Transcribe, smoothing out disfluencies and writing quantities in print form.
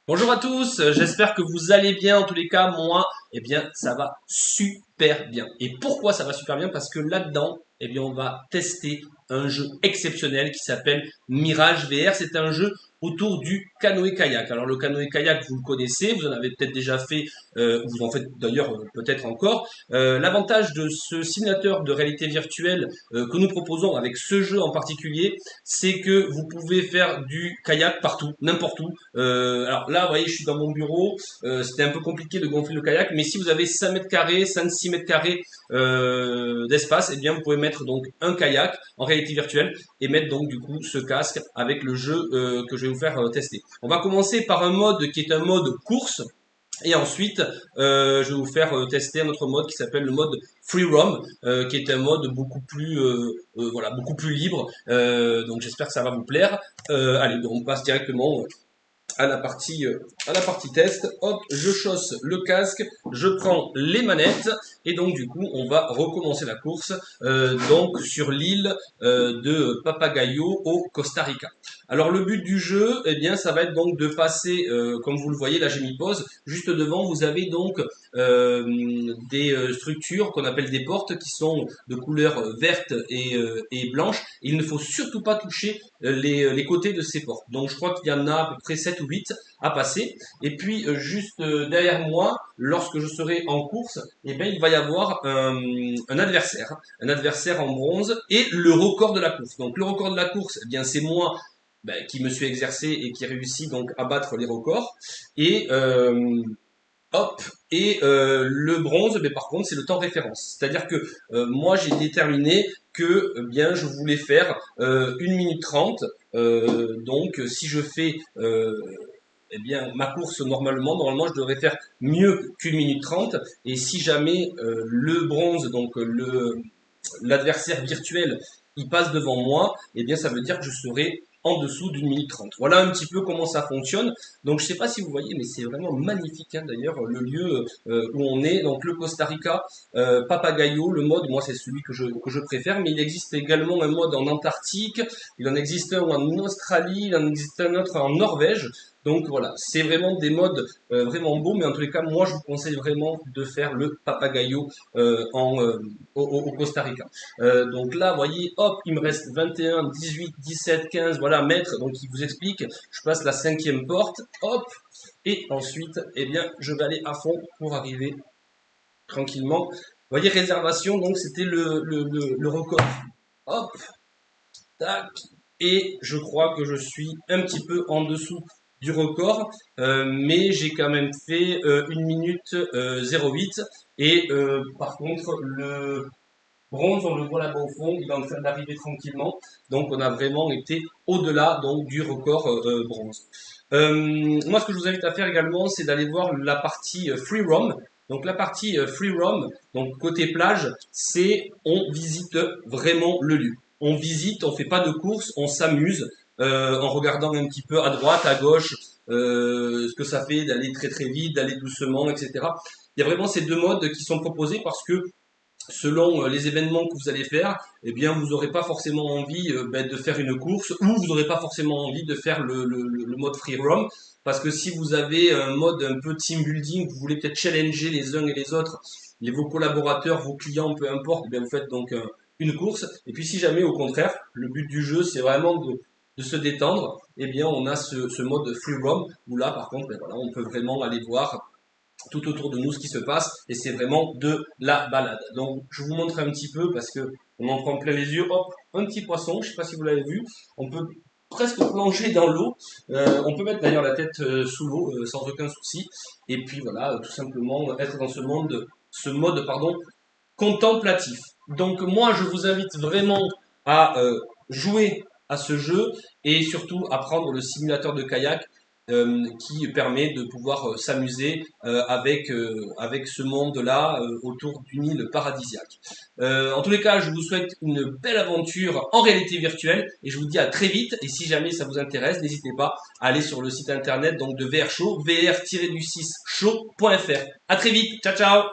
Bonjour à tous, j'espère que vous allez bien. En tous les cas, moi, ça va super bien. Et pourquoi ça va super bien? Parce que là-dedans, on va tester un jeu exceptionnel qui s'appelle Mirage VR. C'est un jeu autour du canoë-kayak. Alors le canoë-kayak, vous le connaissez, vous en avez peut-être déjà fait, vous en faites d'ailleurs peut-être encore. L'avantage de ce simulateur de réalité virtuelle que nous proposons avec ce jeu en particulier, c'est que vous pouvez faire du kayak partout, n'importe où. Alors là, vous voyez, je suis dans mon bureau. C'était un peu compliqué de gonfler le kayak, mais si vous avez 5 mètres carrés, 5-6 mètres carrés d'espace, vous pouvez mettre donc un kayak en réalité virtuelle et mettre donc du coup ce casque avec le jeu que je vais vous faire tester. On va commencer par un mode qui est un mode course. Et ensuite, je vais vous faire tester un autre mode qui s'appelle le mode Free Roam, qui est un mode beaucoup plus libre. Donc j'espère que ça va vous plaire. Allez, on passe directement à la partie test. Hop, je chausse le casque, je prends les manettes et donc du coup on va recommencer la course donc sur l'île de Papagayo au Costa Rica. Alors le but du jeu, ça va être donc de passer, comme vous le voyez là j'ai mis pause, juste devant vous avez donc des structures qu'on appelle des portes qui sont de couleur verte et blanche. Et il ne faut surtout pas toucher les côtés de ces portes. Donc je crois qu'il y en a à peu près 7 ou 8 à passer. Et puis juste derrière moi, lorsque je serai en course, il va y avoir un adversaire en bronze et le record de la course. Donc le record de la course, c'est moi qui me suis exercé et qui réussit donc à battre les records. Et hop, et le bronze, mais par contre, c'est le temps référence. C'est-à-dire que moi, j'ai déterminé que je voulais faire 1 minute 30. Donc, si je fais ma course normalement, je devrais faire mieux qu'une minute 30. Et si jamais le bronze, donc l'adversaire virtuel, il passe devant moi, ça veut dire que je serai en dessous d'une minute 30. Voilà un petit peu comment ça fonctionne. Donc je sais pas si vous voyez, mais c'est vraiment magnifique d'ailleurs le lieu où on est. Donc le Costa Rica, Papagayo, le mode, moi c'est celui que je préfère, mais il existe également un mode en Antarctique, il en existe un en Australie, il en existe un autre en Norvège. Donc voilà, c'est vraiment des modes vraiment beaux, mais en tous les cas, moi je vous conseille vraiment de faire le Papagayo au Costa Rica. Donc là, vous voyez, hop, il me reste 21, 18, 17, 15, voilà, mètres. Donc il vous explique, je passe la 5e porte, hop, et ensuite, je vais aller à fond pour arriver tranquillement. Vous voyez, réservation, donc c'était le record. Hop, tac, et je crois que je suis un petit peu en dessous du record, mais j'ai quand même fait 1 minute 08, et par contre, le bronze, on le voit là-bas au fond, il est en train d'arriver tranquillement. Donc on a vraiment été au-delà donc du record bronze. Moi, ce que je vous invite à faire également, c'est d'aller voir la partie free roam. Donc la partie free roam, donc côté plage, c'est on visite vraiment le lieu. On visite, on fait pas de course, on s'amuse en regardant un petit peu à droite, à gauche, ce que ça fait d'aller très très vite, d'aller doucement, etc. Il y a vraiment ces deux modes qui sont proposés parce que selon les événements que vous allez faire, vous n'aurez pas forcément envie de faire une course ou vous n'aurez pas forcément envie de faire le mode free roam parce que si vous avez un mode un peu team building, vous voulez peut-être challenger les uns et les autres, vos collaborateurs, vos clients, peu importe, vous faites donc une course. Et puis si jamais au contraire, le but du jeu c'est vraiment de se détendre, on a ce mode free roam où là par contre, on peut vraiment aller voir tout autour de nous ce qui se passe et c'est vraiment de la balade. Donc je vous montre un petit peu parce que on en prend plein les yeux. Hop, un petit poisson, je sais pas si vous l'avez vu, on peut presque plonger dans l'eau, on peut mettre d'ailleurs la tête sous l'eau sans aucun souci et puis voilà, tout simplement être dans ce mode contemplatif. Donc moi je vous invite vraiment à jouer à ce jeu et surtout à prendre le simulateur de kayak qui permet de pouvoir s'amuser avec ce monde-là autour d'une île paradisiaque. En tous les cas, je vous souhaite une belle aventure en réalité virtuelle et je vous dis à très vite. Et si jamais ça vous intéresse, n'hésitez pas à aller sur le site internet donc de VR Show, vr-du6show.fr. À très vite, ciao ciao.